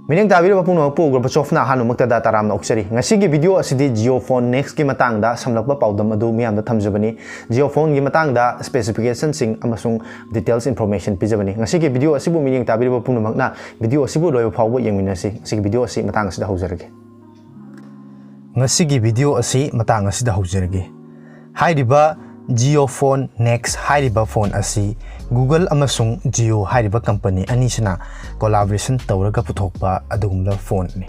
Mining tabi ba puno po GORBACHOV na hanu magtada taram na oksari. Ngasigi video asidi Jio Phone Next ki matang da samlakba paodam adu miyam da thamjabani. Jio Phone ki matang da specification sing amasung details information pijabani. Ngasigi video asibu mining tabi ba puno magna video asibu loyo phawbo yengminasi. Ngasigi video asi matang asida haujarage. Ngasigi video asi matang asida haujarage. Hairiba Jio Phone Next hairiba phone asi Google amasung Jio hairiba company anisina collaboration tawraga puthokpa adugumla phone ni.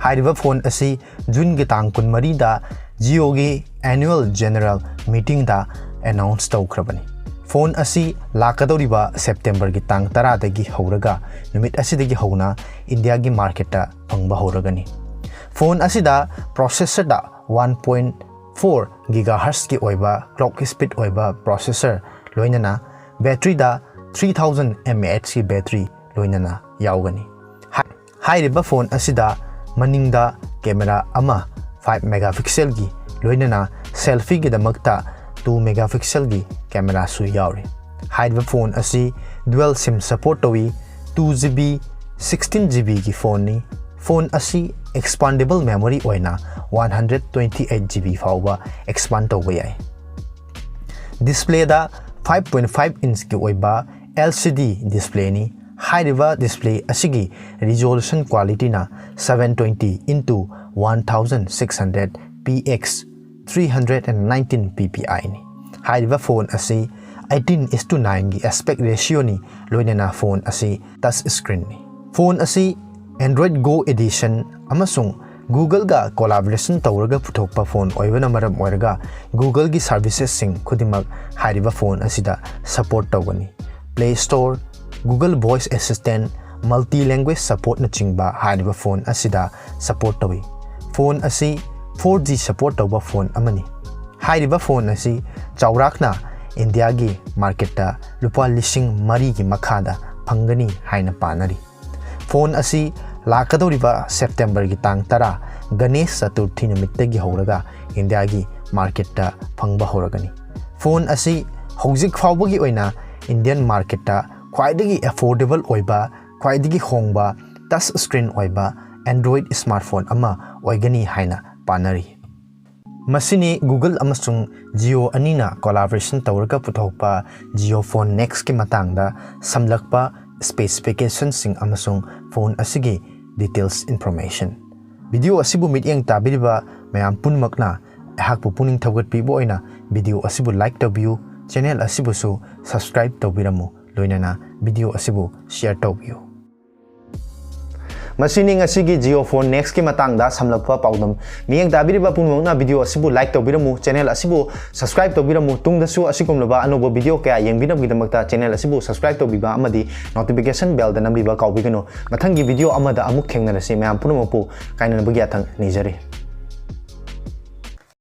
Hairiba phone asi June gi tang kun mari da Jio gi annual general meeting da announce tawkrabani. Phone asi lakadoriba September gi tang 10 dagi hauraga numit asidagi hauna India gi market ta phangba hauragani. Phone asida processor da 1.4 GHz ki oiba clock speed oiba processor loinana battery da 3000 mAh ki battery loinana yaugani. Hairiba phone asida maningda camera ama 5 megapixel gi loinana selfie gi damakta 2 megapixel gi camera su yauri. Hairiba phone asi dual sim support tawi 2GB 16GB gi phone ni. Phone asi expandable memory oina 128GB fauba expand tawba yai. Display da 5.5 inch ki oiba LCD display ni. Hairiba display asigi resolution quality na 720 into 1600 px 319 ppi ni. Hairiba phone asi 18:9 gi aspect ratio ni loinana phone asi touch screen ni. Phone asi Android Go edition amasung Google ga collaboration tawraga puthokpa phone oibana maram oiraga Google gi services sing khudimak hairiba phone asida support tawgani. Play Store, Google Voice Assistant, multi language support na chingba hairiba phone asida support tawi. Phone asi 4G support tawba phone amani. Hairiba phone asi chawrakna India gi market ta lupa lising mari gi makhada phangani haina panari. Phone asi lakadoriba September gi tang 10 Ganesh Chaturthi namittagi horaga India gi market ta phangba horagani. Phone asi hojik phawbagi oina Indian market ta khwaidagi affordable oiba khwaidagi hongba touch screen oiba Android smartphone ama oigani haina panari. Masini Google amasung Jio anina collaboration tawraga puthokpa Jio Phone Next ki matangda samlakpa specifications sing amasung phone asigi details information. Video asibu mityang tabiriba mayam punmakna ehakpu puning thawgat pibo oina video asibu like taobiyu channel asibu su subscribe tawbiramu loinana video asibu share taobiyu. Masini ngasigi Jio Phone Next ki matangda samlakpa paodam miyang tabiriba punmakna video asibu like tawbiramu channel asibu subscribe tawbiramu tungdasu asikumlaba anouba video kaya yengbinamgidamakta channel asibu subscribe tawbiba amadi notification bell da nambiba kaubigano mathangi video amada amuk thengnarasi mayam punamapu kainanabagi athang nijari.